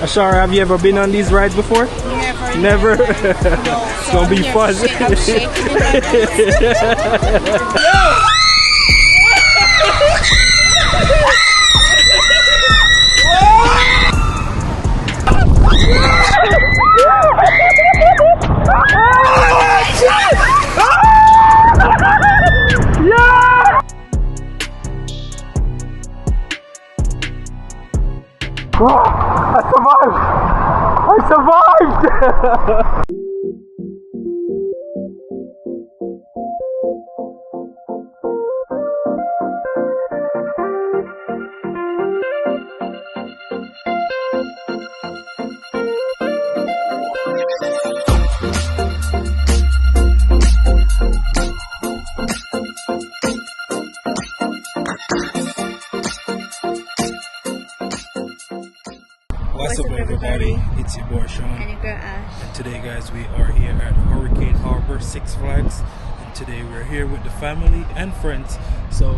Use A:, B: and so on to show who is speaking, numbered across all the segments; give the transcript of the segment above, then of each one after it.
A: Ashara, have you ever been on these rides before? Never?
B: No.
A: It's gonna be fun. I survived! What's up everybody, it's your boy Sean
B: and your girl Ash.
A: and today guys we are here at Hurricane Harbor Six Flags, and today we're here with the family and friends. So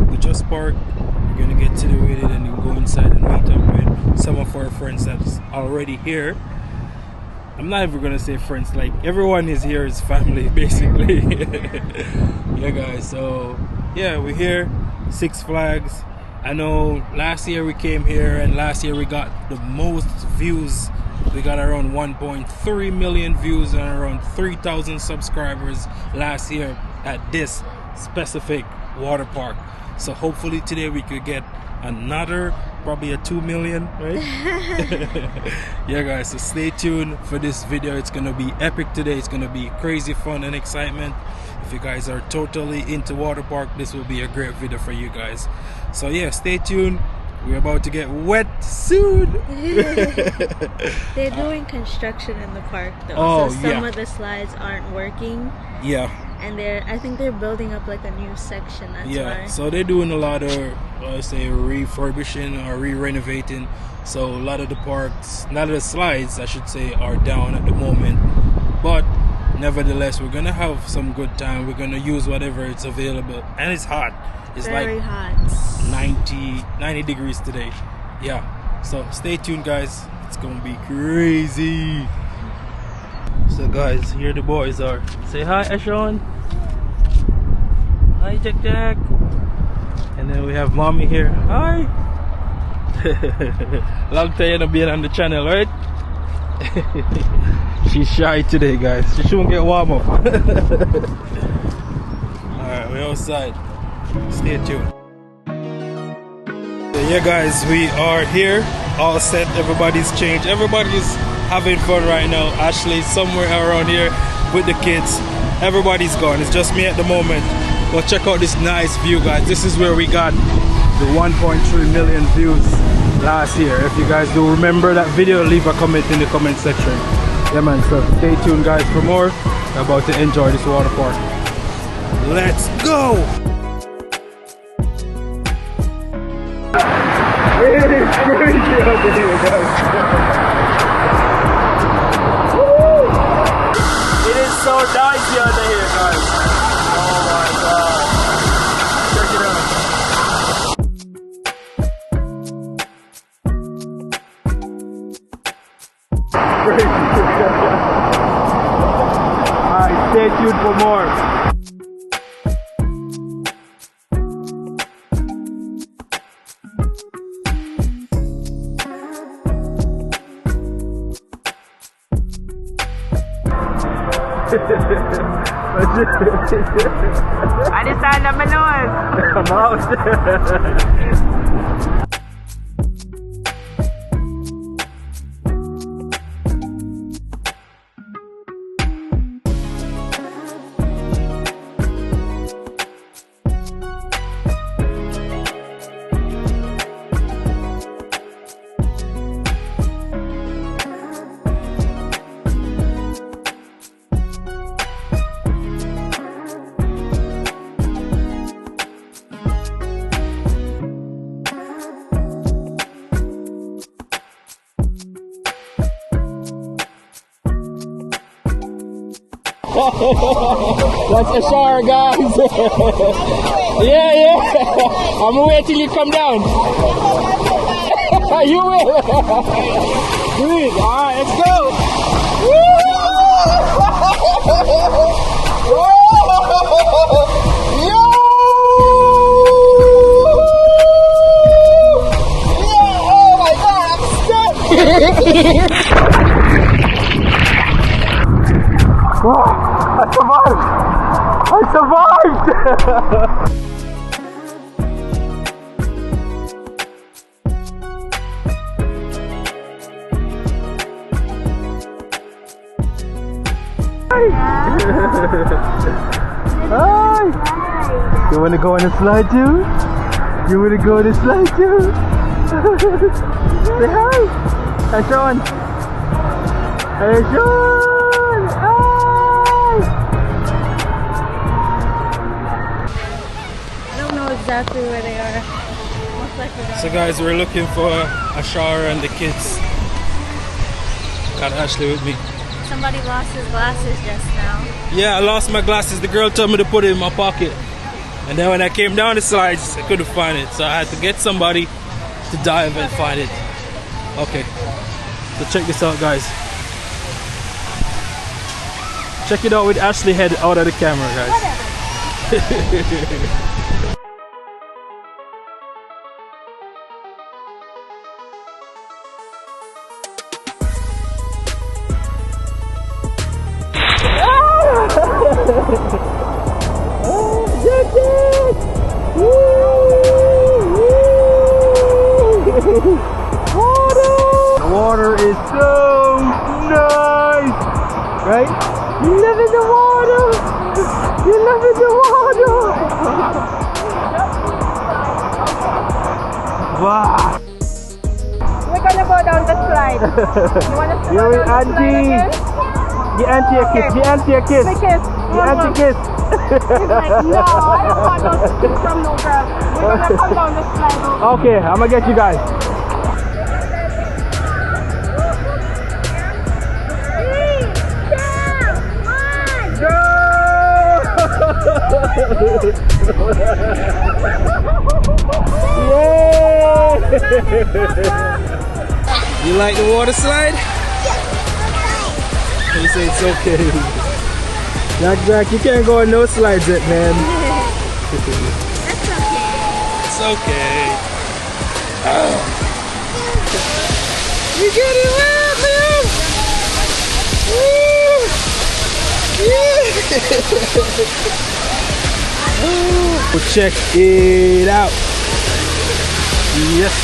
A: we just parked, we're gonna get situated and then go inside and meet up with some of our friends that's already here. I'm not even gonna say friends, like everyone is here is family basically. Yeah guys, so yeah, we're here, Six Flags. I know last year we came here and last year we got the most views. We got around 1.3 million views and around 3,000 subscribers last year at this specific water park. So hopefully today we could get another, probably a 2 million, right? Yeah guys, so stay tuned for this video. It's gonna be epic today. It's gonna be crazy fun and excitement. If you guys are totally into water park, this will be a great video for you guys. So yeah, stay tuned. We're about to get wet soon.
B: They're doing construction in the park though,
A: Oh,
B: so some of the slides aren't working.
A: Yeah.
B: And I think they're building up like a new section. That's why.
A: So they're doing a lot of, say, refurbishing or re-renovating. So a lot of the parks, a lot of the slides, I should say, are down at the moment. But nevertheless, we're gonna have some good time. We're gonna use whatever it's available, and it's hot. It's
B: very
A: like
B: hot.
A: 90 degrees today. Yeah. So stay tuned, guys. It's gonna be crazy. So guys, here the boys are. Say hi, Ashon. Hi, Jack Jack. And then we have mommy here. Hi. Long time you being on the channel, right? She's shy today, guys. She shouldn't get warm up. Alright, we're outside. Stay tuned. So yeah guys, we are here. All set, everybody's changed. Everybody's having fun right now. Ashley's somewhere around here with the kids. Everybody's gone. It's just me at the moment. But check out this nice view, guys. This is where we got the 1.3 million views last year. If you guys do remember that video, leave a comment in the comment section. Yeah man, so stay tuned guys for more. We're about to enjoy this water park. Let's go! It is crazy out here, guys. It is so dicey under here, guys. Oh my god. Check it out. Crazy. Alright, stay tuned for more.
C: I decided I'm a nose.
A: I'm out. That's a shower, guys. Yeah. I'm gonna wait till you come down. You will. Green. Alright, let's go. I survived! Hi! You wanna go on the slide too? You wanna go on the slide too? Say hi! Hi Sean! Hey Sean! Hi!
B: I don't know exactly where they are. Most likely they're
A: So guys, we're looking for Ashara and the kids. Got Ashley with me.
B: Somebody lost his glasses just now.
A: Yeah, I lost my glasses. The girl told me to put it in my pocket. And then when I came down the slides, I couldn't find it. So I had to get somebody to dive and find it. Okay. So check this out, guys. Check it out with Ashley head out of the camera, guys. The water is so nice, right? You live in the water. You live in the water. Wow.
C: We're gonna go down the slide. You wanna go
A: You
C: down the slide
A: auntie.
C: again?
A: Give auntie a kiss. Give auntie a kiss.
C: Give a kiss.
A: Give auntie a kiss.
C: He's like, no, I don't want no kiss from no girl. We're gonna come down the slide.
A: Okay, I'm gonna get you guys. Yay! You like the water slide? He said it's okay. Jack, you can't go on no slides yet, man.
B: That's okay.
A: It's okay. Oh. You get it well, man! Woo! Yeah! Well, check it out. Yes.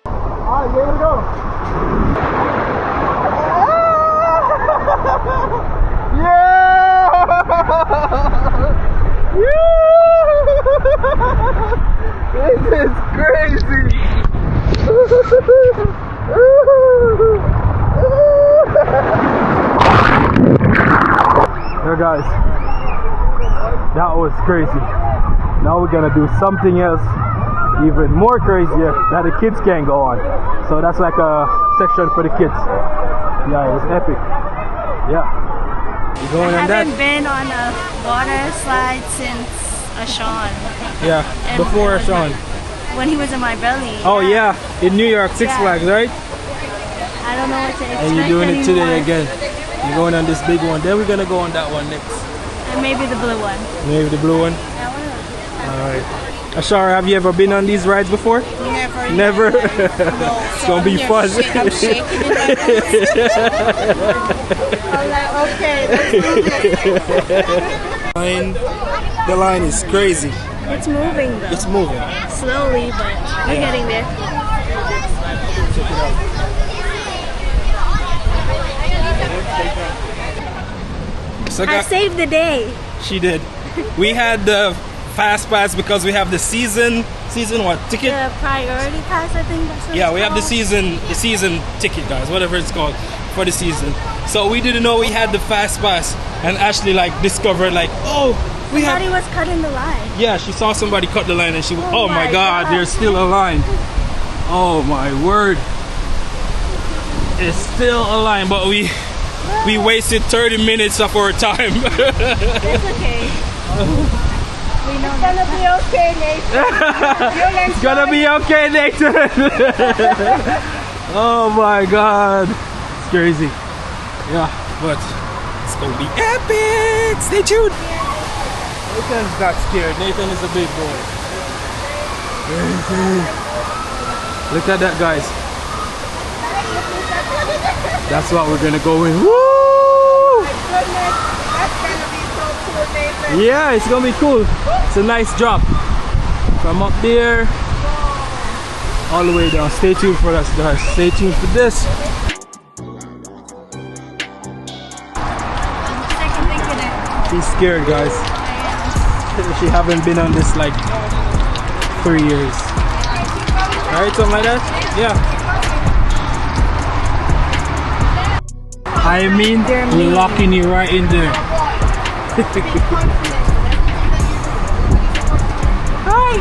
A: Alright, here we go. Yeah! This is crazy. There, guys. That was crazy. Now we're gonna do something else even more crazier that the kids can't go on. So that's like a section for the kids. Yeah, it was epic. Yeah. You going on
B: I
A: that?
B: haven't been on a water slide since Sean.
A: Yeah,
B: And
A: before
B: it was
A: Sean.
B: When he was in my belly.
A: Oh yeah, in New York, Six
B: Yeah.
A: Flags, right?
B: I don't know what to expect
A: And you're doing it today
B: anymore.
A: again. You're going on this big one. Then we're gonna go on that one next.
B: And maybe the blue one.
A: Maybe the blue one. Alright. Ashara, have you ever been on these rides before?
C: Never.
A: Never?
C: No.
A: It's gonna be fun.
C: I'm shaking it like this. I'm like, okay, let's do this.
A: The line is crazy.
B: It's moving though.
A: It's moving.
B: Slowly, but we're getting there.
A: Check it out. So
B: I saved the day.
A: she did. We had the fast pass because we have the season what ticket?
B: The priority pass, I think that's what
A: Yeah,
B: it's
A: we have the
B: called.
A: season ticket, guys, whatever it's called for the season. So we didn't know we had the fast pass, and Ashley like discovered like, oh, we have.
B: Somebody was cutting the line.
A: Yeah, she saw somebody cut the line, and she.
B: Oh
A: Oh my
B: my
A: God,
B: God.
A: there's still a line. Oh my word, it's still a line, but we wasted 30 minutes of our time.
B: It's okay. We know
C: It's gonna be okay, Nathan.
A: It's gonna be okay, Nathan. Oh my God, it's crazy. Yeah, but it's gonna be epic. Stay tuned. Nathan's not scared. Nathan is a big boy. Look at that, guys. That's what we're gonna go in. Woo!
C: Goodness, that's gonna be so cool, Nathan.
A: Yeah, it's gonna be cool. It's a nice drop from up there all the way down. Stay tuned for us, guys. Stay tuned for this.
B: second thinking it.
A: She's scared, guys. She haven't been on this like 3 years. Alright, something like that? Yeah. I mean, we're locking you right in there. Hi!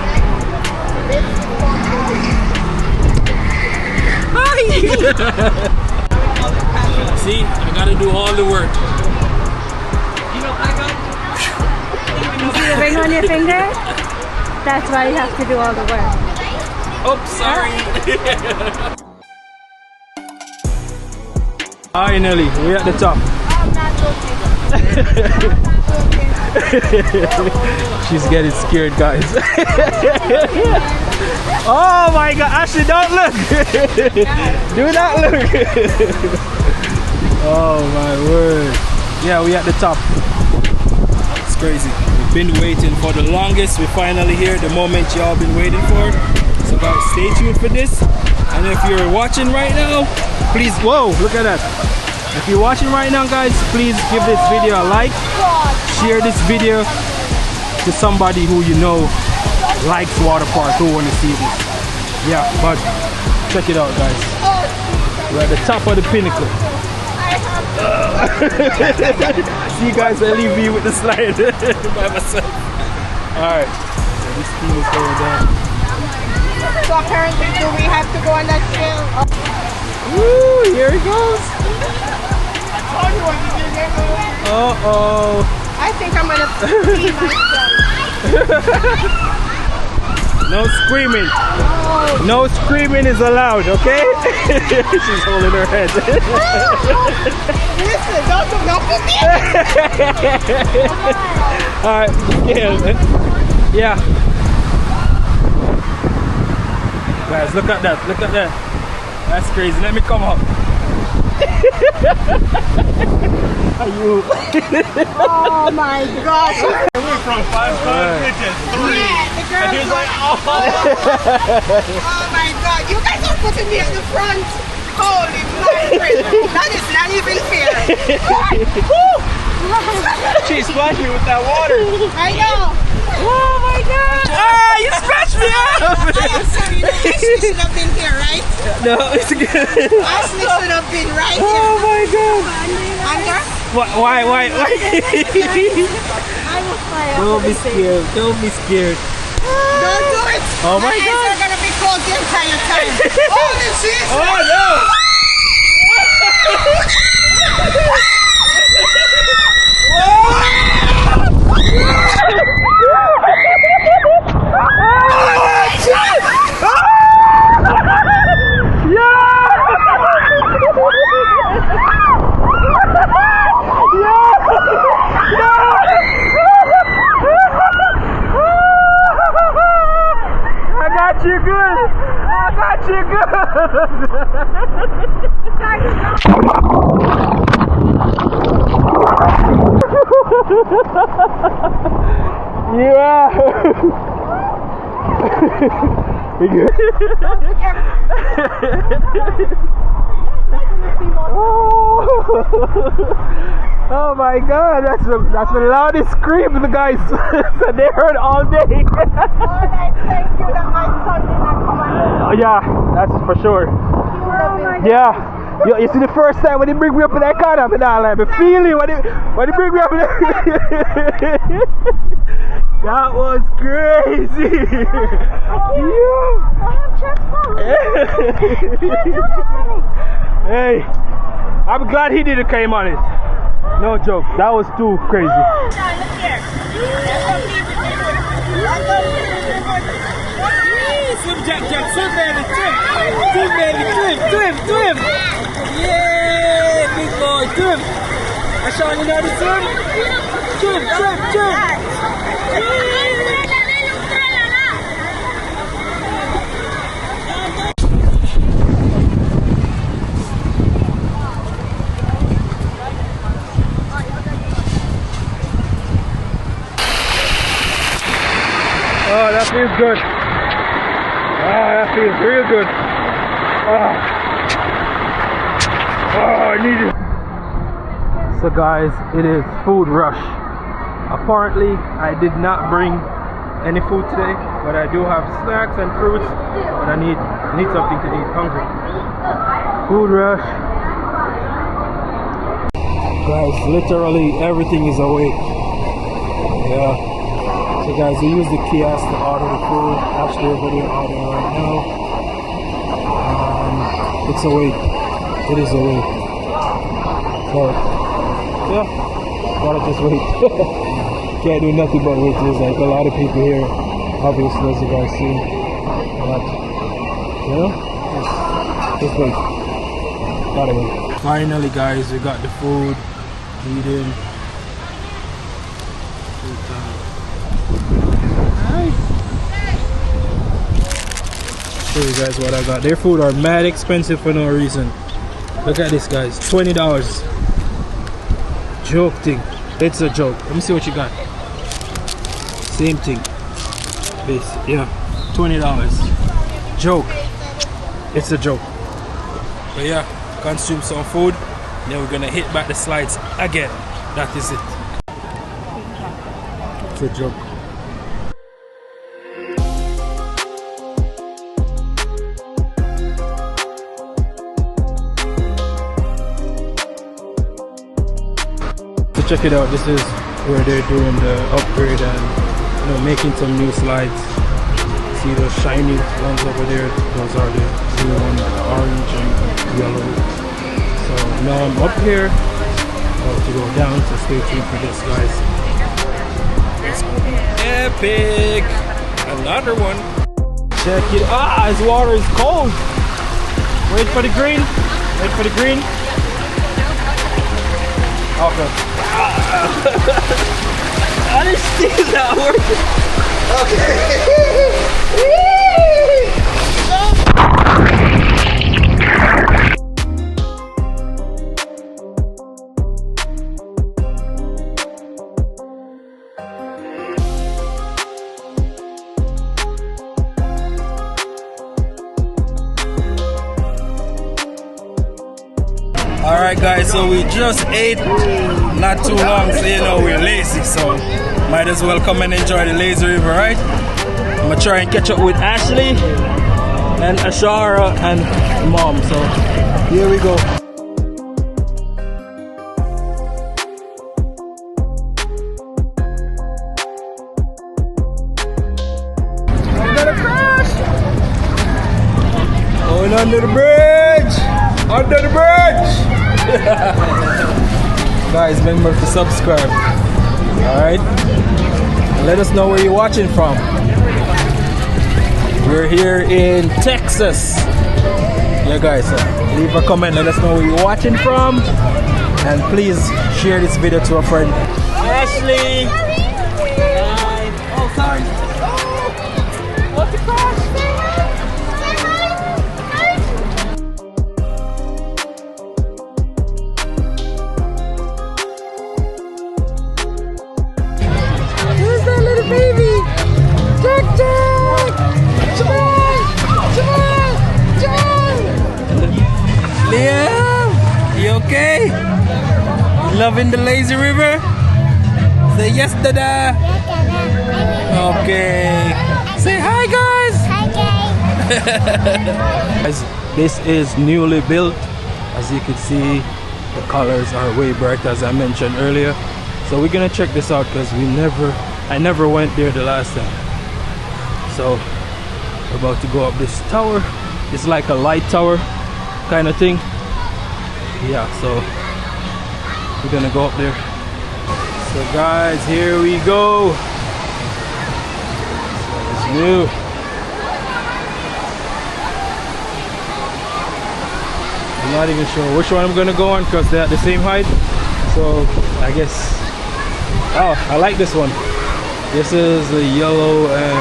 A: Hi! See, I gotta do all the work.
B: You see the ring on your finger? That's why you have to do all the work.
A: Oops, sorry. Alright, Nelly, we're at the top.
C: I'm not looking.
A: She's getting scared, guys. Oh my God, Ashley, don't look. Do not look. Oh my word. Yeah, we're at the top. It's crazy. We've been waiting for the longest. We're finally here, the moment y'all been waiting for. So guys, stay tuned for this. And if you're watching right now, please, whoa, look at that. If you're watching right now, guys, please give this video a like. Share this video to somebody who you know likes water park, who want to see this. Yeah, but check it out, guys. We're at the top of the pinnacle. See you guys, I leave me with the slide by myself. Alright, so this team is going down.
C: So apparently, do we have to go on that trail?
A: Woo, here it goes.
C: I told you what you did.
A: Uh-oh.
C: I think I'm gonna pee myself.
A: No screaming. No screaming is allowed, okay? She's holding her head.
C: Listen, don't put me in.
A: Alright, yeah. Guys, look at that, look at that. That's crazy. Let me come up. Are you?
C: Oh my gosh.
D: We went from 5 pitches, 3.
C: Yeah, the girl.
D: And he was like, oh.
C: Oh my God, you guys are putting me at the front. Holy mackerel. That is not even fair.
A: She splashed me with that water.
C: I know.
A: Oh my God. Ah, you scratched me up.
C: I am sorry. Ashley should have been here, right?
A: No, it's good.
C: Ashley should have been right here.
A: Oh my God.
C: Under?
A: Why?
B: I will fly up.
A: Don't be scared. Don't be scared.
C: Don't do it.
A: Oh my
C: hands
A: God.
C: are going to be cold the entire time. Holy Jesus.
A: Oh no. You good? I got you good. Yeah. Oh my God, that's the loudest scream the guys said they heard all day.
C: Lord, I thank you that my son did not come and
A: Oh yeah, that's for sure. Yeah. You see the first time when they bring me up in that car, I'm like, the feeling when they bring me up in that. That was crazy. Hey, I'm glad he didn't came on it. No joke, that was too crazy. Swim, Jack, swim, baby, swim. Swim, baby, swim. Yeah, big boy, swim. I saw you know the swim. Swim. Oh, that feels good. That feels real good. I need it. So guys, it is food rush. Apparently, I did not bring any food today, but I do have snacks and fruits. But I need something to eat. Hungry. Food rush. Guys, literally everything is awake. Yeah. So guys, we use the kiosk to order the food. Actually, over there ordering right now. It's awake. It is awake. So yeah, gotta just wait. Can't do nothing but wait. There's like a lot of people here, obviously, as you guys see. But you know, just wait. Gotta wait. Finally, guys, we got the food. Eating. Show you guys what I got. Their food are mad expensive for no reason. Look at this, guys. $20. Joke thing. It's a joke. Let me see what you got. Same thing. This, yeah. $20. Joke. It's a joke. But yeah, consume some food. Then we're gonna hit back the slides again. That is it. It's a joke. Check it out. This is where they're doing the upgrade and making some new slides. See those shiny ones over there? Those are the new ones, orange and yellow. So now I'm up here. About to go down, so stay tuned for this, guys. It's epic! Another one. Check it out. This water is cold. Wait for the green. Wait for the green. Okay. How does this not working? Alright guys, so we just ate not too long, so you know we're lazy, so might as well come and enjoy the lazy river, right? I'm gonna try and catch up with Ashley and Ashara and Mom, so here we go. I'm gonna crash! Going under the bridge! Under the bridge! Guys, remember to subscribe. Alright? Let us know where you're watching from. We're here in Texas. Yeah guys, leave a comment, let us know where you're watching from. And please share this video to a friend. Ashley! Hi. Oh, sorry. What's the crash? Baby! Okay. You loving the lazy river? Say yes, dada. Okay. Say hi, guys.
B: Hi,
A: Guys, this is newly built. As you can see, the colors are way bright, as I mentioned earlier. So we're gonna check this out because I never went there the last time. So we're about to go up this tower. It's like a light tower kind of thing. Yeah, so we're gonna go up there. So guys, here we go. So it's new. I'm not even sure which one I'm gonna go on because they're at the same height. So I guess, oh, I like this one. This is the yellow and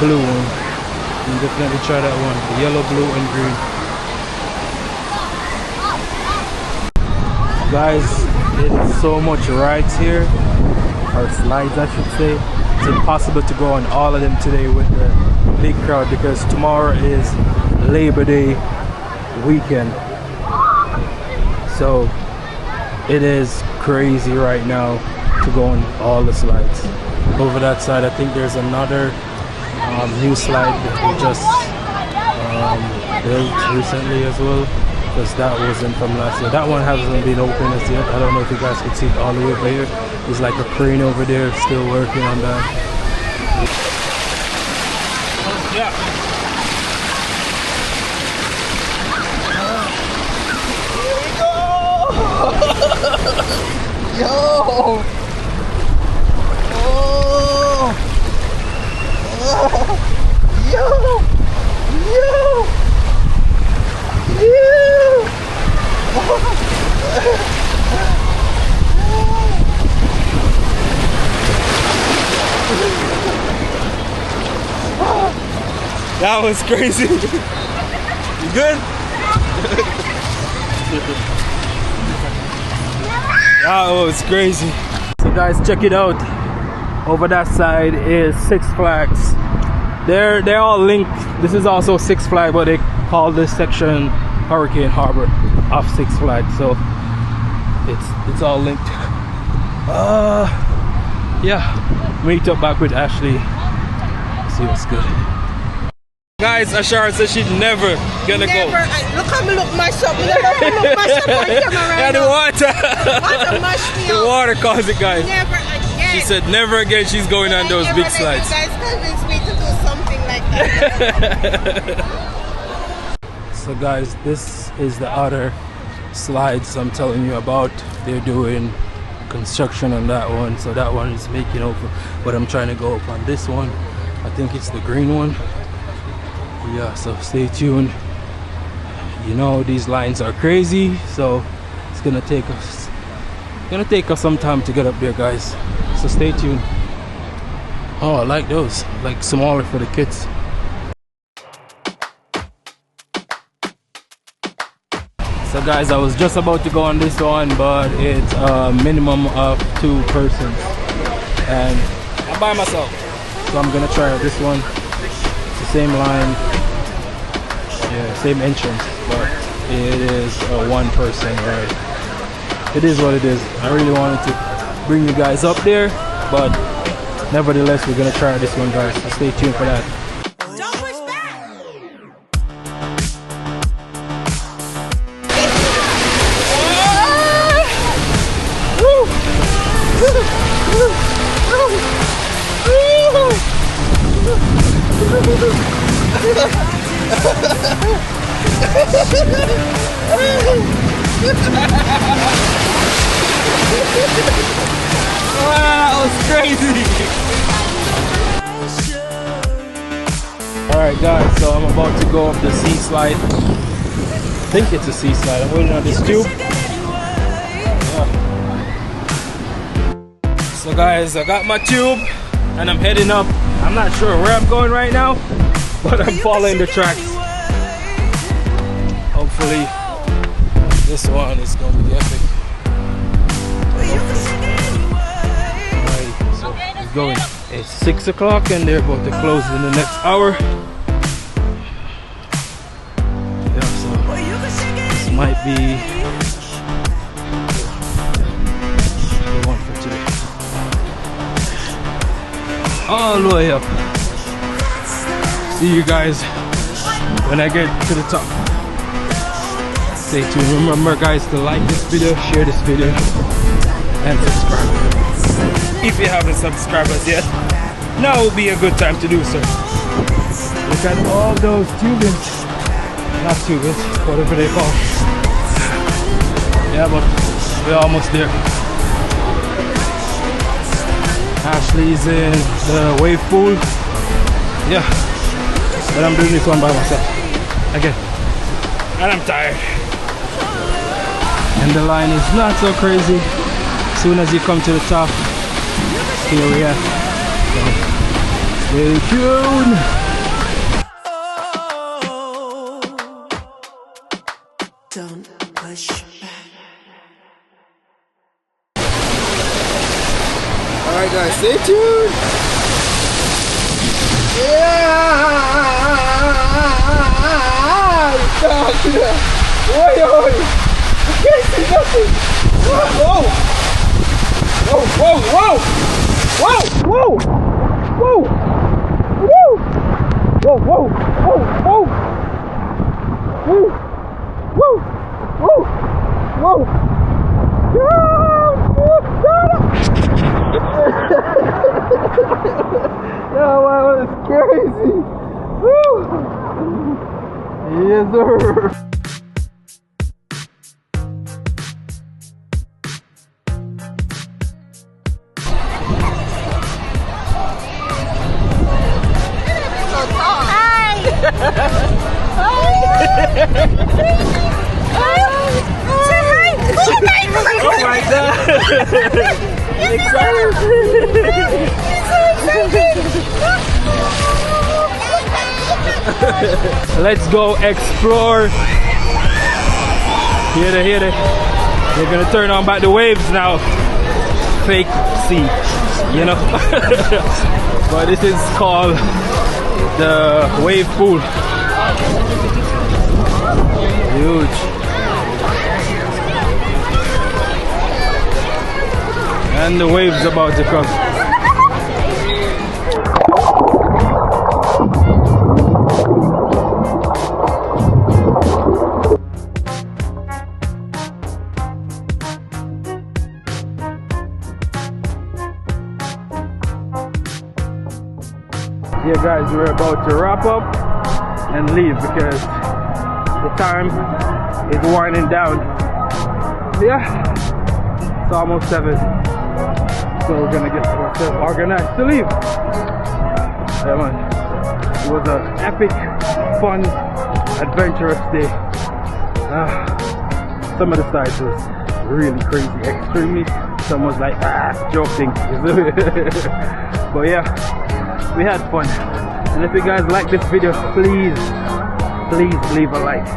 A: blue one. You definitely try that one. The yellow, blue, and green. Guys, there's so much rides here, or slides I should say. It's impossible to go on all of them today with the big crowd because tomorrow is Labor Day weekend. So it is crazy right now to go on all the slides. Over that side, I think there's another new slide that we just built recently as well, because that wasn't from last year. That one hasn't been open as yet. I don't know if you guys can see it all the way over here. There's like a crane over there still working on that. Yeah.
C: Yo! Oh! Yo! Yo!
A: That was crazy. You good? That was crazy. So guys, check it out. Over that side is Six Flags. They're all linked. This is also Six Flags, but they call this section Hurricane Harbor of Six Flags. So it's all linked. Yeah. Meet up back with Ashley. See what's good. Guys, Ashara said she'd never gonna go.
C: Look how me look myself. Me never look myself on camera right
A: And the
C: now.
A: water.
C: Water mashed me
A: The
C: up.
A: water caused it, guys.
C: Never again.
A: She said never again she's going on those big slides.
C: You guys convinced me to do something like that.
A: So guys, this is the other slides I'm telling you about. They're doing construction on that one, so that one is making over, but I'm trying to go up on this one. I think it's the green one. Yeah, so stay tuned. You know these lines are crazy, so it's gonna take us some time to get up there, guys, so stay tuned. Oh, I like those, like smaller for the kids. So guys, I was just about to go on this one, but it's a minimum of 2 persons and I'm by myself, so I'm gonna try out this one. It's the same line, yeah, same entrance, but it is a 1-person ride. It is what it is. I really wanted to bring you guys up there, but nevertheless we're gonna try this one, guys, so stay tuned for that.
C: Don't push back.
A: That was crazy. Alright guys, so I'm about to go up the sea slide. I think it's a sea slide. I'm waiting on this tube. Yeah. So guys, I got my tube and I'm heading up. I'm not sure where I'm going right now, but I'm following the tracks. Hopefully this one is going to be epic. Alright, so we're going. It's 6 o'clock and they're about to close in the next hour. Yeah, so this might be all the way up. See you guys when I get to the top. Stay tuned. Remember guys to like this video, share this video, and subscribe. If you haven't subscribed us yet, now will be a good time to do so. Look at all those tubings. Not tubings, whatever they call. Yeah, but we're almost there. Ashley's in the wave pool. Yeah, but I'm doing this one by myself again, and I'm tired. And the line is not so crazy. As soon as you come to the top, here we are. So, stay tuned.
E: Don't push back.
C: Alright guys, stay tuned. Oi, oi. I can't see nothing. Whoa. Whoa, whoa, whoa. Whoa, whoa. Whoa. Whoa. Whoa, whoa, whoa, whoa. Whoa. Whoa. Whoa. Whoa. That was crazy. Woo. Yes, sir.
A: Oh my god! Let's go explore. Hear it. We're gonna turn on back the waves now. Fake sea, you know. But this is called the wave pool. Huge. And the waves about to come. Yeah guys, we're about to wrap up and leave because the time is winding down. Yeah, it's almost 7. So we're gonna get ourselves organized to leave. Yeah man, it was an epic, fun, adventurous day. Some of the sides was really crazy, extremely. Some was like joking. But yeah, we had fun. And if you guys like this video, please leave a like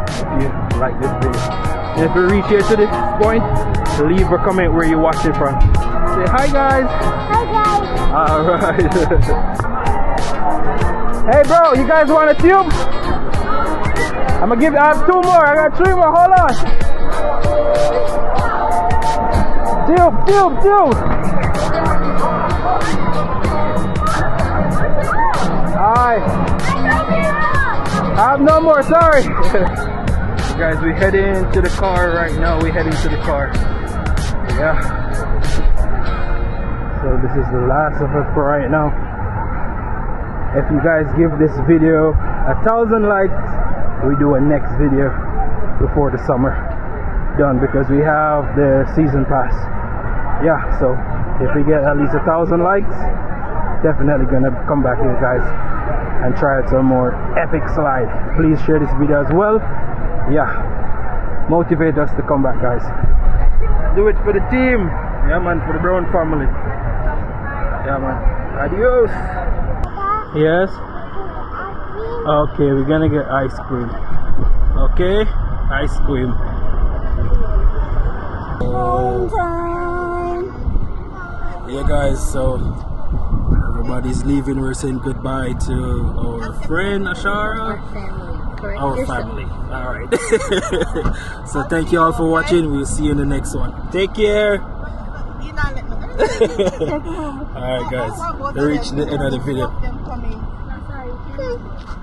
A: if you like this video. And if you reach here to this point, leave a comment where you're watching from. Say hi guys.
B: Hi guys.
A: Alright. Hey bro, you guys want a tube? I have 2 more, I got 3 more, hold on. Tube. Alright. I have no more, sorry. Guys, we heading to the car right now. Yeah. So this is the last of it for right now. If you guys give this video 1,000 likes, we do a next video before the summer done because we have the season pass. Yeah, so if we get at least 1,000 likes, definitely gonna come back here guys and try out some more epic slide. Please share this video as well. Yeah, motivate us to come back guys. Do it for the team. Yeah man, for the Brown family. Yeah man, adios. Yes. Okay, we're gonna get ice cream. Okay, ice cream. Yeah guys, so everybody's leaving. We're saying goodbye to our friend Ashara. Our family. Alright. So thank you all for watching. We'll see you in the next one. Take care. Alright guys, we reached the end of the video.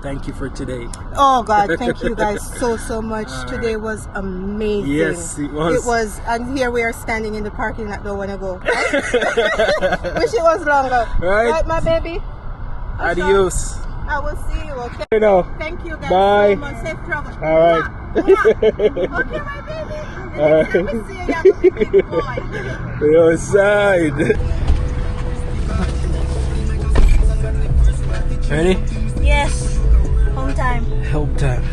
A: Thank you for today.
C: Oh God, thank you guys so much. Today was amazing.
A: Yes, it was.
C: It was, and here we are standing in the parking lot, don't want to go. Wish it was longer. Right, my baby?
A: Adios.
C: I will see you, okay? Thank you guys
A: Bye.
C: so much. Safe travel.
A: Alright.
C: Okay, my baby.
A: Alright.
C: Let me see you, have a big boy.
A: We're outside. Ready?
B: Yes. Home time.
A: Help time.